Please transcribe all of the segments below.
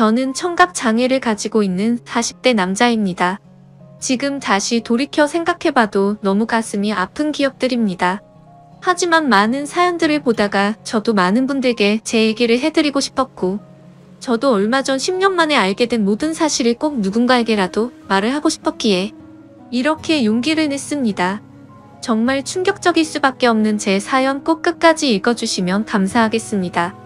저는 청각 장애를 가지고 있는 40대 남자입니다. 지금 다시 돌이켜 생각해봐도 너무 가슴이 아픈 기억들입니다. 하지만 많은 사연들을 보다가 저도 많은 분들께 제 얘기를 해드리고 싶었고, 저도 얼마 전 10년 만에 알게 된 모든 사실을 꼭 누군가에게라도 말을 하고 싶었기에 이렇게 용기를 냈습니다. 정말 충격적일 수밖에 없는 제 사연 꼭 끝까지 읽어주시면 감사하겠습니다.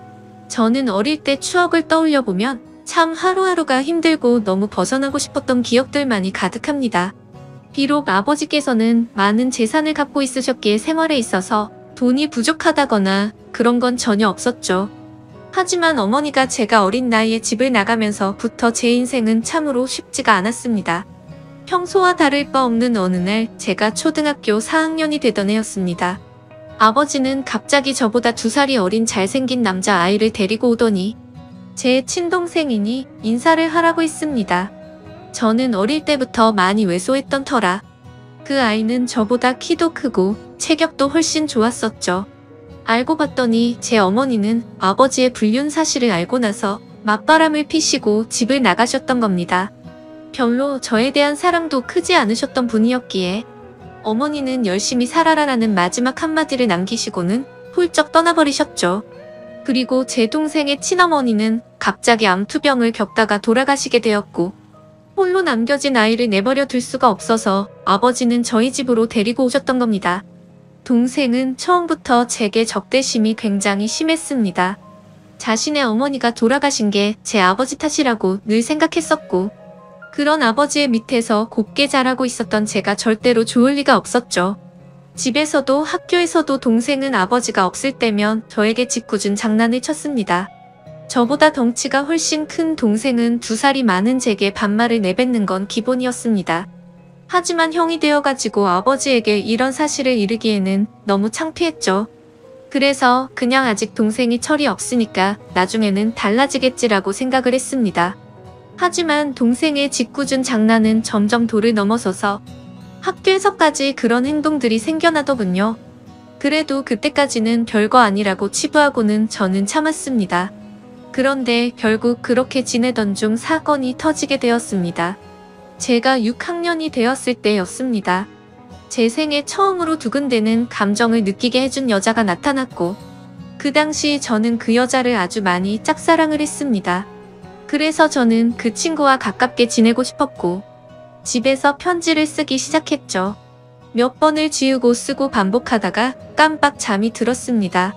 저는 어릴 때 추억을 떠올려보면 참 하루하루가 힘들고 너무 벗어나고 싶었던 기억들만이 가득합니다. 비록 아버지께서는 많은 재산을 갖고 있으셨기에 생활에 있어서 돈이 부족하다거나 그런 건 전혀 없었죠. 하지만 어머니가 제가 어린 나이에 집을 나가면서부터 제 인생은 참으로 쉽지가 않았습니다. 평소와 다를 바 없는 어느 날 제가 초등학교 4학년이 되던 해였습니다. 아버지는 갑자기 저보다 2살이 어린 잘생긴 남자아이를 데리고 오더니 제 친동생이니 인사를 하라고 했습니다. 저는 어릴 때부터 많이 왜소했던 터라 그 아이는 저보다 키도 크고 체격도 훨씬 좋았었죠. 알고 봤더니 제 어머니는 아버지의 불륜 사실을 알고 나서 맞바람을 피시고 집을 나가셨던 겁니다. 별로 저에 대한 사랑도 크지 않으셨던 분이었기에 어머니는 열심히 살아라라는 마지막 한마디를 남기시고는 훌쩍 떠나버리셨죠. 그리고 제 동생의 친어머니는 갑자기 암투병을 겪다가 돌아가시게 되었고, 홀로 남겨진 아이를 내버려 둘 수가 없어서 아버지는 저희 집으로 데리고 오셨던 겁니다. 동생은 처음부터 제게 적대심이 굉장히 심했습니다. 자신의 어머니가 돌아가신 게 제 아버지 탓이라고 늘 생각했었고, 그런 아버지의 밑에서 곱게 자라고 있었던 제가 절대로 좋을 리가 없었죠. 집에서도 학교에서도 동생은 아버지가 없을 때면 저에게 짓궂은 장난을 쳤습니다. 저보다 덩치가 훨씬 큰 동생은 2살이 많은 제게 반말을 내뱉는 건 기본이었습니다. 하지만 형이 되어가지고 아버지에게 이런 사실을 이르기에는 너무 창피했죠. 그래서 그냥 아직 동생이 철이 없으니까 나중에는 달라지겠지라고 생각을 했습니다. 하지만 동생의 짓궂은 장난은 점점 도를 넘어서서 학교에서까지 그런 행동들이 생겨나더군요. 그래도 그때까지는 별거 아니라고 치부하고는 저는 참았습니다. 그런데 결국 그렇게 지내던 중 사건이 터지게 되었습니다. 제가 6학년이 되었을 때였습니다. 제 생에 처음으로 두근대는 감정을 느끼게 해준 여자가 나타났고, 그 당시 저는 그 여자를 아주 많이 짝사랑을 했습니다. 그래서 저는 그 친구와 가깝게 지내고 싶었고, 집에서 편지를 쓰기 시작했죠. 몇 번을 지우고 쓰고 반복하다가 깜빡 잠이 들었습니다.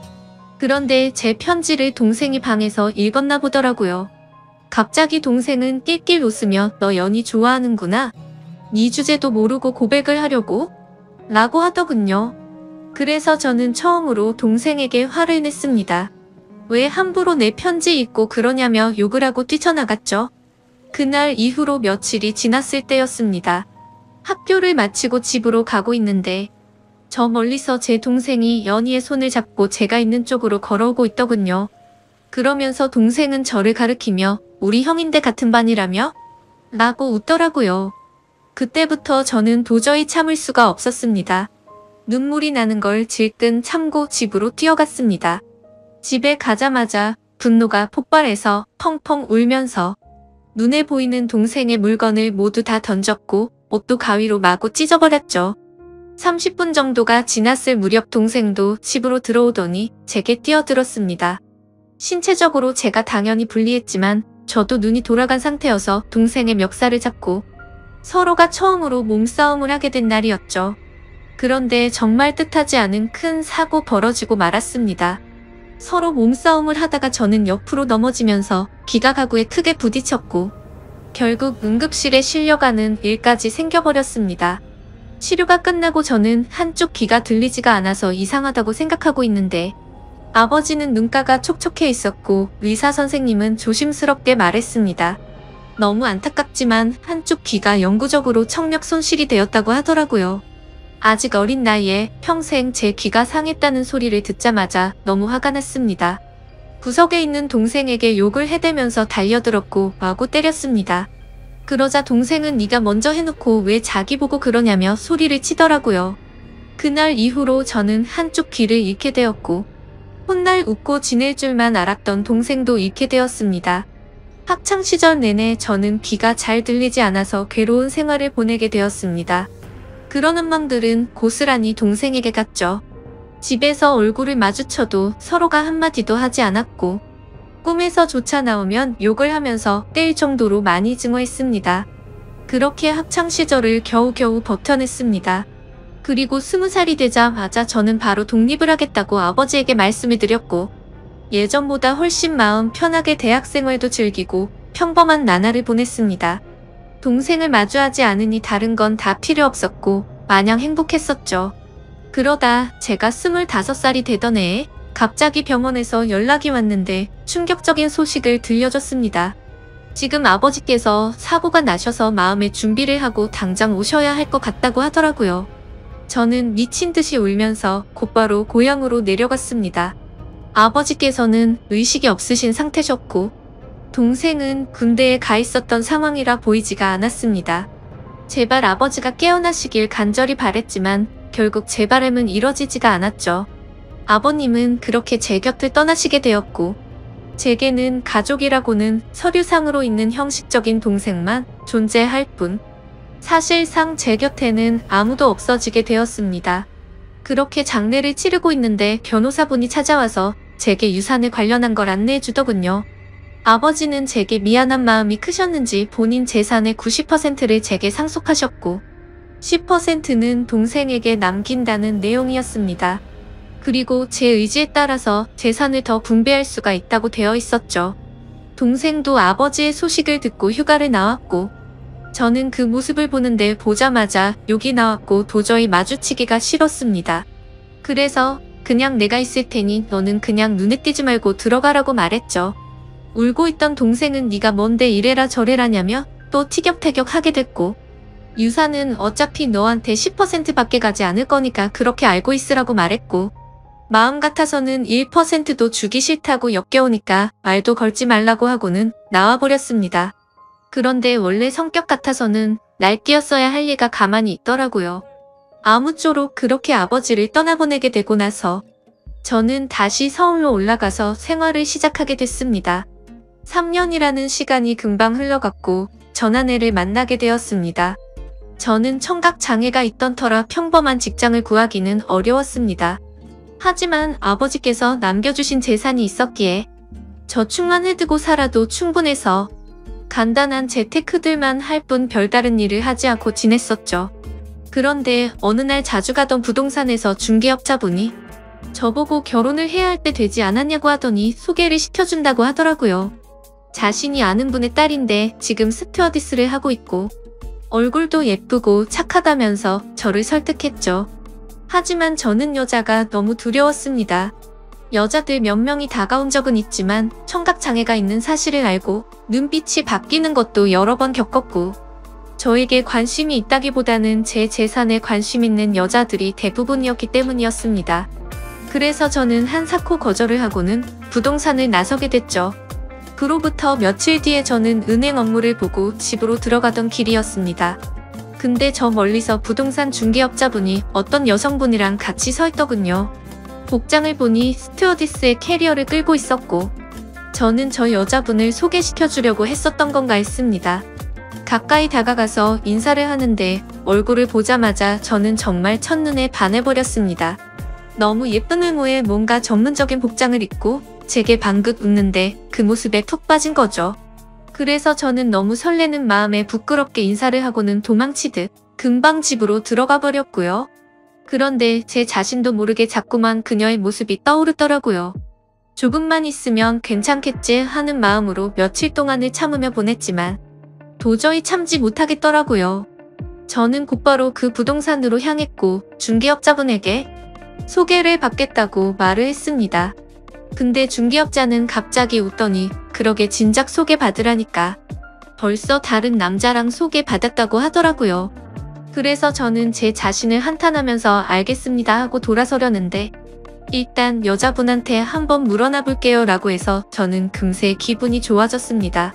그런데 제 편지를 동생이 방에서 읽었나 보더라고요. 갑자기 동생은 낄낄 웃으며 "너 연희 좋아하는구나. 네 주제도 모르고 고백을 하려고?" 라고 하더군요. 그래서 저는 처음으로 동생에게 화를 냈습니다. 왜 함부로 내 편지 읽고 그러냐며 욕을 하고 뛰쳐나갔죠. 그날 이후로 며칠이 지났을 때였습니다. 학교를 마치고 집으로 가고 있는데 저 멀리서 제 동생이 연희의 손을 잡고 제가 있는 쪽으로 걸어오고 있더군요. 그러면서 동생은 저를 가리키며 "우리 형인데 같은 반이라며?" 라고 웃더라고요. 그때부터 저는 도저히 참을 수가 없었습니다. 눈물이 나는 걸 질끈 참고 집으로 뛰어갔습니다. 집에 가자마자 분노가 폭발해서 펑펑 울면서 눈에 보이는 동생의 물건을 모두 다 던졌고 옷도 가위로 마구 찢어버렸죠. 30분 정도가 지났을 무렵 동생도 집으로 들어오더니 제게 뛰어들었습니다. 신체적으로 제가 당연히 불리했지만 저도 눈이 돌아간 상태여서 동생의 멱살을 잡고 서로가 처음으로 몸싸움을 하게 된 날이었죠. 그런데 정말 뜻하지 않은 큰 사고 벌어지고 말았습니다. 서로 몸싸움을 하다가 저는 옆으로 넘어지면서 귀가 가구에 크게 부딪혔고 결국 응급실에 실려가는 일까지 생겨버렸습니다. 치료가 끝나고 저는 한쪽 귀가 들리지가 않아서 이상하다고 생각하고 있는데 아버지는 눈가가 촉촉해 있었고 의사 선생님은 조심스럽게 말했습니다. 너무 안타깝지만 한쪽 귀가 영구적으로 청력 손실이 되었다고 하더라고요. 아직 어린 나이에 평생 제 귀가 상했다는 소리를 듣자마자 너무 화가 났습니다. 구석에 있는 동생에게 욕을 해대면서 달려들었고 마구 때렸습니다. 그러자 동생은 "네가 먼저 해놓고 왜 자기 보고 그러냐며 소리를 치더라고요. 그날 이후로 저는 한쪽 귀를 잃게 되었고 훗날 웃고 지낼 줄만 알았던 동생도 잃게 되었습니다. 학창시절 내내 저는 귀가 잘 들리지 않아서 괴로운 생활을 보내게 되었습니다. 그런 음망들은 고스란히 동생에게 갔죠. 집에서 얼굴을 마주쳐도 서로가 한마디도 하지 않았고 꿈에서조차 나오면 욕을 하면서 때릴 정도로 많이 증오했습니다. 그렇게 학창시절을 겨우겨우 버텨냈습니다. 그리고 20살이 되자마자 저는 바로 독립을 하겠다고 아버지에게 말씀을 드렸고 예전보다 훨씬 마음 편하게 대학생활도 즐기고 평범한 나날을 보냈습니다. 동생을 마주하지 않으니 다른 건 다 필요 없었고 마냥 행복했었죠. 그러다 제가 25살이 되던 해에 갑자기 병원에서 연락이 왔는데 충격적인 소식을 들려줬습니다. 지금 아버지께서 사고가 나셔서 마음의 준비를 하고 당장 오셔야 할 것 같다고 하더라고요. 저는 미친 듯이 울면서 곧바로 고향으로 내려갔습니다. 아버지께서는 의식이 없으신 상태셨고 동생은 군대에 가 있었던 상황이라 보이지가 않았습니다. 제발 아버지가 깨어나시길 간절히 바랬지만 결국 제 바람은 이뤄지지가 않았죠. 아버님은 그렇게 제 곁을 떠나시게 되었고 제게는 가족이라고는 서류상으로 있는 형식적인 동생만 존재할 뿐 사실상 제 곁에는 아무도 없어지게 되었습니다. 그렇게 장례를 치르고 있는데 변호사분이 찾아와서 제게 유산에 관련한 걸 안내해 주더군요. 아버지는 제게 미안한 마음이 크셨는지 본인 재산의 90%를 제게 상속하셨고 10%는 동생에게 남긴다는 내용이었습니다. 그리고 제 의지에 따라서 재산을 더 분배할 수가 있다고 되어 있었죠. 동생도 아버지의 소식을 듣고 휴가를 나왔고 저는 그 모습을 보자마자 욕이 나왔고 도저히 마주치기가 싫었습니다. 그래서 그냥 내가 있을 테니 너는 그냥 눈에 띄지 말고 들어가라고 말했죠. 울고 있던 동생은 네가 뭔데 이래라 저래라냐며 또 티격태격하게 됐고 유산은 어차피 너한테 10%밖에 가지 않을 거니까 그렇게 알고 있으라고 말했고 마음 같아서는 1%도 주기 싫다고 역겨우니까 말도 걸지 말라고 하고는 나와버렸습니다. 그런데 원래 성격 같아서는 날 끼었어야 할 리가 가만히 있더라고요. 아무쪼록 그렇게 아버지를 떠나보내게 되고 나서 저는 다시 서울로 올라가서 생활을 시작하게 됐습니다. 3년이라는 시간이 금방 흘러갔고 전 아내를 만나게 되었습니다. 저는 청각장애가 있던 터라 평범한 직장을 구하기는 어려웠습니다. 하지만 아버지께서 남겨주신 재산이 있었기에 저축만 해두고 살아도 충분해서 간단한 재테크들만 할 뿐 별다른 일을 하지 않고 지냈었죠. 그런데 어느 날 자주 가던 부동산에서 중개업자분이 저보고 결혼을 해야 할 때 되지 않았냐고 하더니 소개를 시켜준다고 하더라고요. 자신이 아는 분의 딸인데 지금 스튜어디스를 하고 있고 얼굴도 예쁘고 착하다면서 저를 설득했죠. 하지만 저는 여자가 너무 두려웠습니다. 여자들 몇 명이 다가온 적은 있지만 청각장애가 있는 사실을 알고 눈빛이 바뀌는 것도 여러 번 겪었고 저에게 관심이 있다기보다는 제 재산에 관심 있는 여자들이 대부분이었기 때문이었습니다. 그래서 저는 한사코 거절을 하고는 부동산을 나서게 됐죠. 그로부터 며칠 뒤에 저는 은행 업무를 보고 집으로 들어가던 길이었습니다. 근데 저 멀리서 부동산 중개업자분이 어떤 여성분이랑 같이 서 있더군요. 복장을 보니 스튜어디스의 캐리어를 끌고 있었고 저는 저 여자분을 소개시켜 주려고 했었던 건가 했습니다. 가까이 다가가서 인사를 하는데 얼굴을 보자마자 저는 정말 첫눈에 반해버렸습니다. 너무 예쁜 외모에 뭔가 전문적인 복장을 입고 제게 방긋 웃는데 그 모습에 푹 빠진 거죠. 그래서 저는 너무 설레는 마음에 부끄럽게 인사를 하고는 도망치듯 금방 집으로 들어가 버렸고요. 그런데 제 자신도 모르게 자꾸만 그녀의 모습이 떠오르더라고요. 조금만 있으면 괜찮겠지 하는 마음으로 며칠 동안을 참으며 보냈지만 도저히 참지 못하겠더라고요. 저는 곧바로 그 부동산으로 향했고 중개업자분에게 소개를 받겠다고 말을 했습니다. 근데 중개업자는 갑자기 웃더니 그러게 진작 소개받으라니까 벌써 다른 남자랑 소개받았다고 하더라고요. 그래서 저는 제 자신을 한탄하면서 알겠습니다 하고 돌아서려는데 일단 여자분한테 한번 물어나 볼게요 라고 해서 저는 금세 기분이 좋아졌습니다.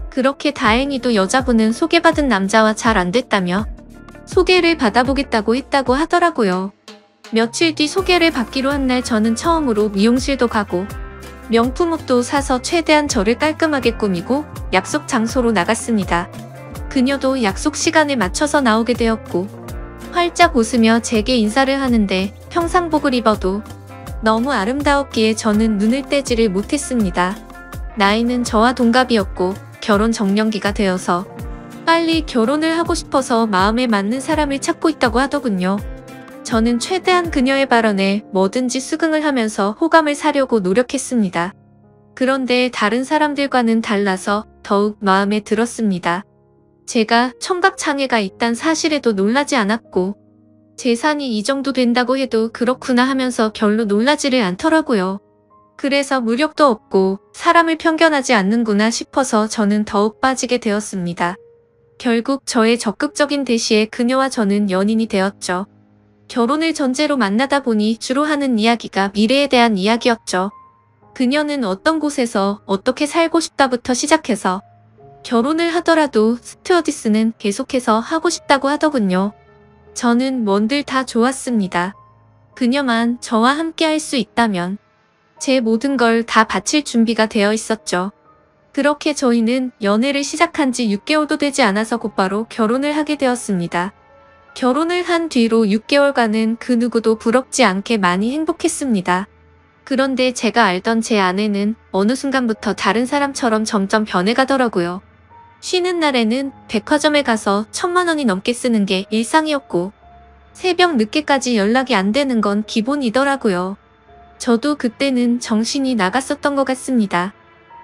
그렇게 다행히도 여자분은 소개받은 남자와 잘 안됐다며 소개를 받아보겠다고 했다고 하더라고요. 며칠 뒤 소개를 받기로 한 날 저는 처음으로 미용실도 가고 명품 옷도 사서 최대한 저를 깔끔하게 꾸미고 약속 장소로 나갔습니다. 그녀도 약속 시간에 맞춰서 나오게 되었고 활짝 웃으며 제게 인사를 하는데 평상복을 입어도 너무 아름다웠기에 저는 눈을 떼지를 못했습니다. 나이는 저와 동갑이었고 결혼 정년기가 되어서 빨리 결혼을 하고 싶어서 마음에 맞는 사람을 찾고 있다고 하더군요. 저는 최대한 그녀의 발언에 뭐든지 수긍을 하면서 호감을 사려고 노력했습니다. 그런데 다른 사람들과는 달라서 더욱 마음에 들었습니다. 제가 청각장애가 있단 사실에도 놀라지 않았고 재산이 이 정도 된다고 해도 그렇구나 하면서 별로 놀라지를 않더라고요. 그래서 무력도 없고 사람을 편견하지 않는구나 싶어서 저는 더욱 빠지게 되었습니다. 결국 저의 적극적인 대시에 그녀와 저는 연인이 되었죠. 결혼을 전제로 만나다 보니 주로 하는 이야기가 미래에 대한 이야기였죠. 그녀는 어떤 곳에서 어떻게 살고 싶다부터 시작해서 결혼을 하더라도 스튜어디스는 계속해서 하고 싶다고 하더군요. 저는 뭔들 다 좋았습니다. 그녀만 저와 함께 할 수 있다면 제 모든 걸 다 바칠 준비가 되어 있었죠. 그렇게 저희는 연애를 시작한 지 6개월도 되지 않아서 곧바로 결혼을 하게 되었습니다. 결혼을 한 뒤로 6개월간은 그 누구도 부럽지 않게 많이 행복했습니다. 그런데 제가 알던 제 아내는 어느 순간부터 다른 사람처럼 점점 변해가더라고요. 쉬는 날에는 백화점에 가서 1,000만 원이 넘게 쓰는 게 일상이었고 새벽 늦게까지 연락이 안 되는 건 기본이더라고요. 저도 그때는 정신이 나갔었던 것 같습니다.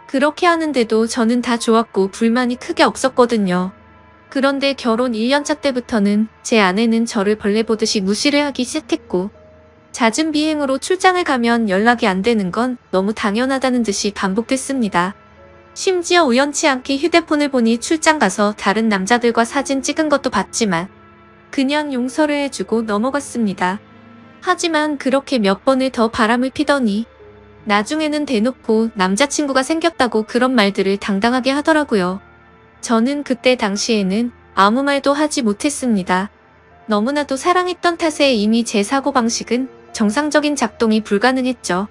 그렇게 하는데도 저는 다 좋았고 불만이 크게 없었거든요. 그런데 결혼 1년차 때부터는 제 아내는 저를 벌레 보듯이 무시를 하기 시작했고 잦은 비행으로 출장을 가면 연락이 안 되는 건 너무 당연하다는 듯이 반복됐습니다. 심지어 우연치 않게 휴대폰을 보니 출장 가서 다른 남자들과 사진 찍은 것도 봤지만 그냥 용서를 해주고 넘어갔습니다. 하지만 그렇게 몇 번을 더 바람을 피더니 나중에는 대놓고 남자친구가 생겼다고 그런 말들을 당당하게 하더라고요. 저는 그때 당시에는 아무 말도 하지 못했습니다. 너무나도 사랑했던 탓에 이미 제 사고방식은 정상적인 작동이 불가능했죠.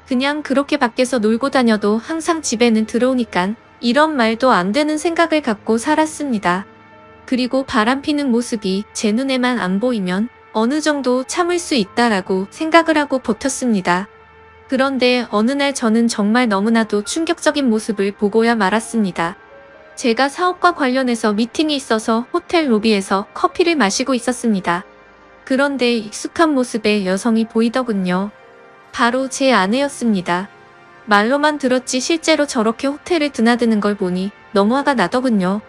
그냥 그렇게 밖에서 놀고 다녀도 항상 집에는 들어오니깐 이런 말도 안 되는 생각을 갖고 살았습니다. 그리고 바람피는 모습이 제 눈에만 안 보이면 어느 정도 참을 수 있다라고 생각을 하고 버텼습니다. 그런데 어느 날 저는 정말 너무나도 충격적인 모습을 보고야 말았습니다. 제가 사업과 관련해서 미팅이 있어서 호텔 로비에서 커피를 마시고 있었습니다. 그런데 익숙한 모습의 여성이 보이더군요. 바로 제 아내였습니다. 말로만 들었지 실제로 저렇게 호텔을 드나드는 걸 보니 너무 화가 나더군요.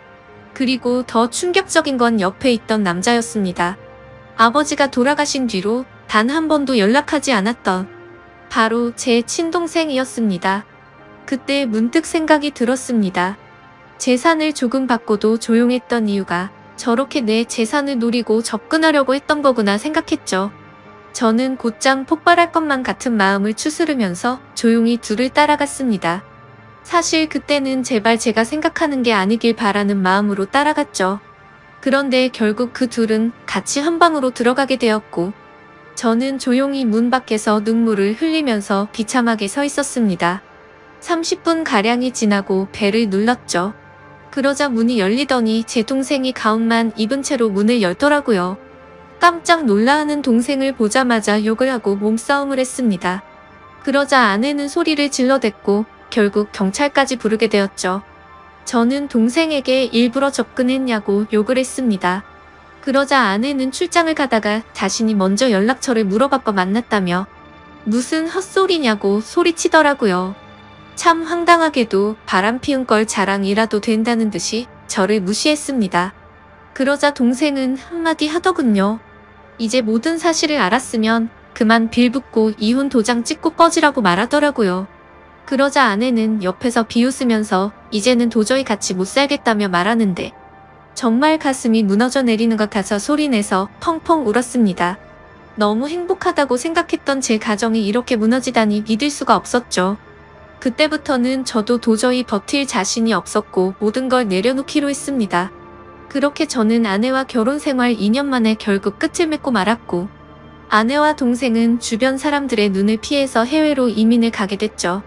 그리고 더 충격적인 건 옆에 있던 남자였습니다. 아버지가 돌아가신 뒤로 단 한 번도 연락하지 않았던 바로 제 친동생이었습니다. 그때 문득 생각이 들었습니다. 재산을 조금 받고도 조용했던 이유가 저렇게 내 재산을 노리고 접근하려고 했던 거구나 생각했죠. 저는 곧장 폭발할 것만 같은 마음을 추스르면서 조용히 둘을 따라갔습니다. 사실 그때는 제발 제가 생각하는 게 아니길 바라는 마음으로 따라갔죠. 그런데 결국 그 둘은 같이 한 방으로 들어가게 되었고 저는 조용히 문 밖에서 눈물을 흘리면서 비참하게 서 있었습니다. 30분가량이 지나고 벨을 눌렀죠. 그러자 문이 열리더니 제 동생이 가운만 입은 채로 문을 열더라고요. 깜짝 놀라하는 동생을 보자마자 욕을 하고 몸싸움을 했습니다. 그러자 아내는 소리를 질러댔고 결국 경찰까지 부르게 되었죠. 저는 동생에게 일부러 접근했냐고 욕을 했습니다. 그러자 아내는 출장을 가다가 자신이 먼저 연락처를 물어받고 만났다며 무슨 헛소리냐고 소리치더라고요. 참 황당하게도 바람피운 걸 자랑이라도 된다는 듯이 저를 무시했습니다. 그러자 동생은 한마디 하더군요. 이제 모든 사실을 알았으면 그만 빌붙고 이혼 도장 찍고 꺼지라고 말하더라고요. 그러자 아내는 옆에서 비웃으면서 이제는 도저히 같이 못 살겠다며 말하는데 정말 가슴이 무너져 내리는 것 같아 소리내서 펑펑 울었습니다. 너무 행복하다고 생각했던 제 가정이 이렇게 무너지다니 믿을 수가 없었죠. 그때부터는 저도 도저히 버틸 자신이 없었고 모든 걸 내려놓기로 했습니다. 그렇게 저는 아내와 결혼 생활 2년 만에 결국 끝을 맺고 말았고 아내와 동생은 주변 사람들의 눈을 피해서 해외로 이민을 가게 됐죠.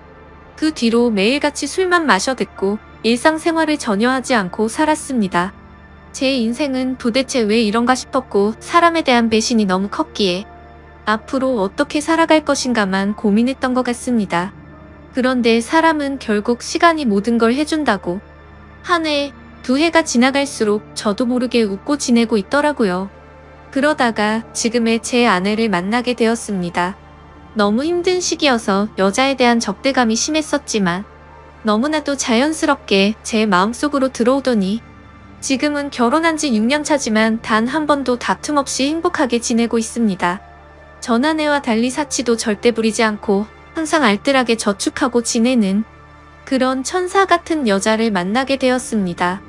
그 뒤로 매일같이 술만 마셔댔고 일상생활을 전혀 하지 않고 살았습니다. 제 인생은 도대체 왜 이런가 싶었고 사람에 대한 배신이 너무 컸기에 앞으로 어떻게 살아갈 것인가만 고민했던 것 같습니다. 그런데 사람은 결국 시간이 모든 걸 해준다고. 한 해, 두 해가 지나갈수록 저도 모르게 웃고 지내고 있더라고요. 그러다가 지금의 제 아내를 만나게 되었습니다. 너무 힘든 시기여서 여자에 대한 적대감이 심했었지만 너무나도 자연스럽게 제 마음속으로 들어오더니 지금은 결혼한 지 6년 차지만 단 한 번도 다툼 없이 행복하게 지내고 있습니다. 전 아내와 달리 사치도 절대 부리지 않고 항상 알뜰하게 저축하고 지내는 그런 천사 같은 여자를 만나게 되었습니다.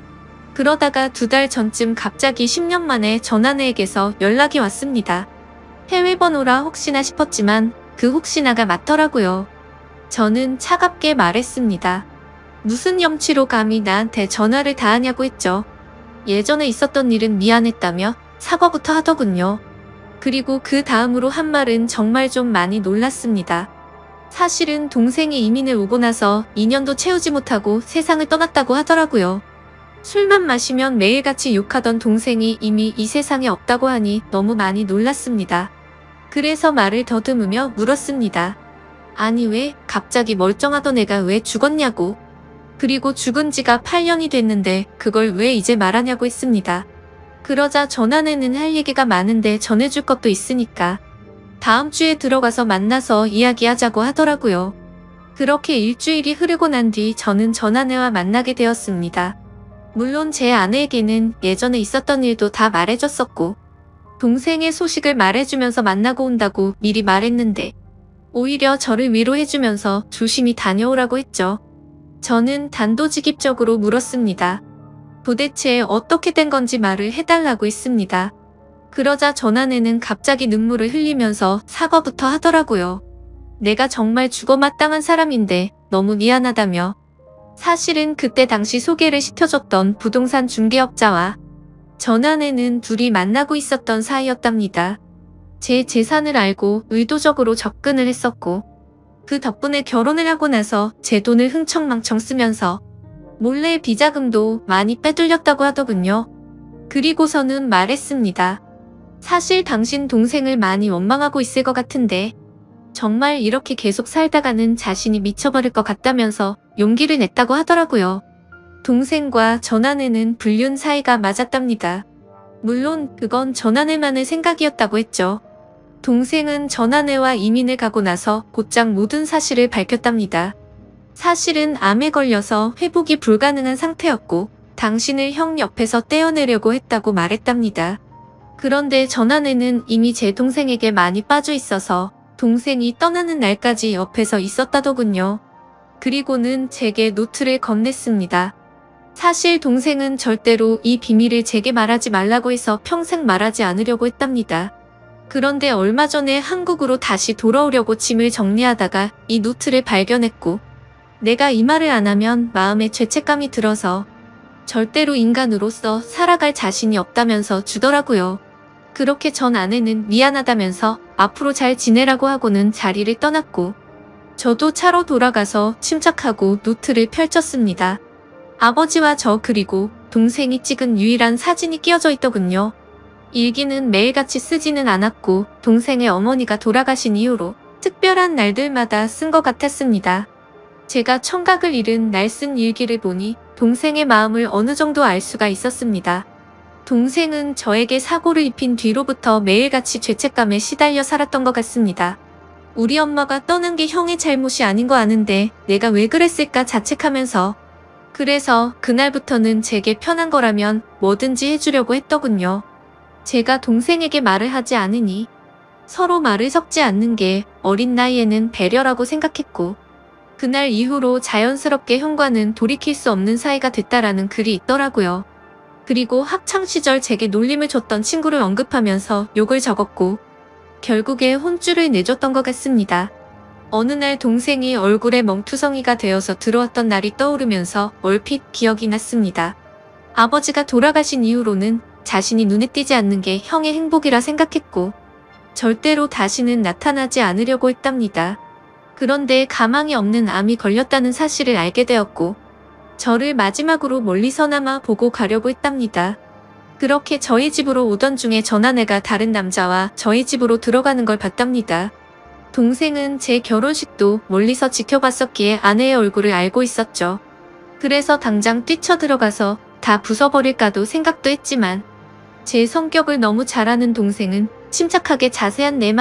그러다가 2달 전쯤 갑자기 10년 만에 전 아내에게서 연락이 왔습니다. 해외 번호라 혹시나 싶었지만 그 혹시나가 맞더라고요. 저는 차갑게 말했습니다. 무슨 염치로 감히 나한테 전화를 다 하냐고 했죠. 예전에 있었던 일은 미안했다며 사과부터 하더군요. 그리고 그 다음으로 한 말은 정말 좀 많이 놀랐습니다. 사실은 동생이 이민을 오고 나서 2년도 채우지 못하고 세상을 떠났다고 하더라고요. 술만 마시면 매일같이 욕하던 동생이 이미 이 세상에 없다고 하니 너무 많이 놀랐습니다. 그래서 말을 더듬으며 물었습니다. 아니 왜 갑자기 멀쩡하던 애가 왜 죽었냐고. 그리고 죽은 지가 8년이 됐는데 그걸 왜 이제 말하냐고 했습니다. 그러자 전 아내는 할 얘기가 많은데 전해줄 것도 있으니까 다음 주에 들어가서 만나서 이야기하자고 하더라고요. 그렇게 일주일이 흐르고 난 뒤 저는 전 아내와 만나게 되었습니다. 물론 제 아내에게는 예전에 있었던 일도 다 말해줬었고 동생의 소식을 말해주면서 만나고 온다고 미리 말했는데 오히려 저를 위로해주면서 조심히 다녀오라고 했죠. 저는 단도직입적으로 물었습니다. 도대체 어떻게 된 건지 말을 해달라고 했습니다. 그러자 전 아내는 갑자기 눈물을 흘리면서 사과부터 하더라고요. 내가 정말 죽어마땅한 사람인데 너무 미안하다며. 사실은 그때 당시 소개를 시켜줬던 부동산 중개업자와 전 아내는 둘이 만나고 있었던 사이였답니다. 제 재산을 알고 의도적으로 접근을 했었고 그 덕분에 결혼을 하고 나서 제 돈을 흥청망청 쓰면서 몰래 비자금도 많이 빼돌렸다고 하더군요. 그리고서는 말했습니다. 사실 당신 동생을 많이 원망하고 있을 것 같은데 정말 이렇게 계속 살다가는 자신이 미쳐버릴 것 같다면서 용기를 냈다고 하더라고요. 동생과 전 아내는 불륜 사이가 맞았답니다. 물론 그건 전 아내만의 생각이었다고 했죠. 동생은 전 아내와 이민을 가고 나서 곧장 모든 사실을 밝혔답니다. 사실은 암에 걸려서 회복이 불가능한 상태였고 당신을 형 옆에서 떼어내려고 했다고 말했답니다. 그런데 전 아내는 이미 제 동생에게 많이 빠져 있어서 동생이 떠나는 날까지 옆에서 있었다더군요. 그리고는 제게 노트를 건넸습니다. 사실 동생은 절대로 이 비밀을 제게 말하지 말라고 해서 평생 말하지 않으려고 했답니다. 그런데 얼마 전에 한국으로 다시 돌아오려고 짐을 정리하다가 이 노트를 발견했고 내가 이 말을 안 하면 마음에 죄책감이 들어서 절대로 인간으로서 살아갈 자신이 없다면서 주더라고요. 그렇게 전 아내는 미안하다면서 앞으로 잘 지내라고 하고는 자리를 떠났고 저도 차로 돌아가서 침착하고 노트를 펼쳤습니다. 아버지와 저 그리고 동생이 찍은 유일한 사진이 끼어져 있더군요. 일기는 매일같이 쓰지는 않았고 동생의 어머니가 돌아가신 이후로 특별한 날들마다 쓴 것 같았습니다. 제가 청각을 잃은 날 쓴 일기를 보니 동생의 마음을 어느 정도 알 수가 있었습니다. 동생은 저에게 사고를 입힌 뒤로부터 매일같이 죄책감에 시달려 살았던 것 같습니다. 우리 엄마가 떠난 게 형의 잘못이 아닌 거 아는데 내가 왜 그랬을까 자책하면서 그래서 그날부터는 제게 편한 거라면 뭐든지 해주려고 했더군요. 제가 동생에게 말을 하지 않으니 서로 말을 섞지 않는 게 어린 나이에는 배려라고 생각했고 그날 이후로 자연스럽게 형과는 돌이킬 수 없는 사이가 됐다라는 글이 있더라고요. 그리고 학창시절 제게 놀림을 줬던 친구를 언급하면서 욕을 적었고 결국에 혼쭐을 내줬던 것 같습니다. 어느 날 동생이 얼굴에 멍투성이가 되어서 들어왔던 날이 떠오르면서 얼핏 기억이 났습니다. 아버지가 돌아가신 이후로는 자신이 눈에 띄지 않는 게 형의 행복이라 생각했고 절대로 다시는 나타나지 않으려고 했답니다. 그런데 가망이 없는 암이 걸렸다는 사실을 알게 되었고 저를 마지막으로 멀리서나마 보고 가려고 했답니다. 그렇게 저희 집으로 오던 중에 전아내가 다른 남자와 저희 집으로 들어가는 걸 봤답니다. 동생은 제 결혼식도 멀리서 지켜봤었기에 아내의 얼굴을 알고 있었죠. 그래서 당장 뛰쳐들어가서 다 부숴버릴까도 생각도 했지만 제 성격을 너무 잘 아는 동생은 침착하게 자세한 내